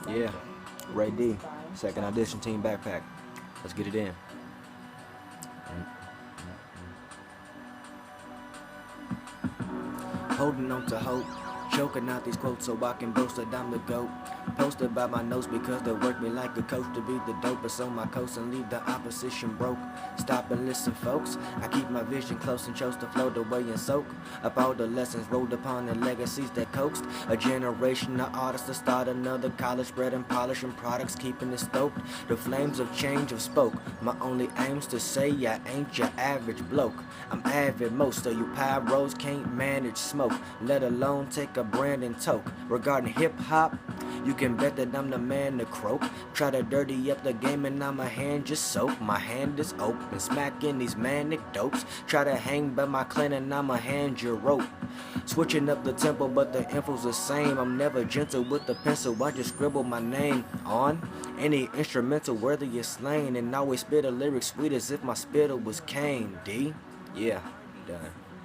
Yeah, Ray D, second audition team backpack. Let's get it in. Holding on to hope, choking out these quotes so I can boast that I'm the GOAT. Posted by my notes because they work me like a coach to be the dopest on my coast and leave the opposition broke. Stop and listen, folks. I keep my vision close and chose to float away and soak up all the lessons rolled upon and legacies that coaxed a generation of artists to start another college, bread and polishing products, keeping it stoked. The flames of change have spoke. My only aim's to say I ain't your average bloke. I'm avid, most of you pyros can't manage smoke, let alone take a brand and toke. Regarding hip-hop, you can bet that I'm the man to croak. Try to dirty up the game and now my hand just soak. My hand is open, smacking these manic dopes. Try to hang by my clan and now my hand your rope. Switching up the tempo but the info's the same. I'm never gentle with the pencil, I just scribble my name on any instrumental worthy of slain. And always spit a lyric sweet as if my spittle was cane. D? Yeah, done.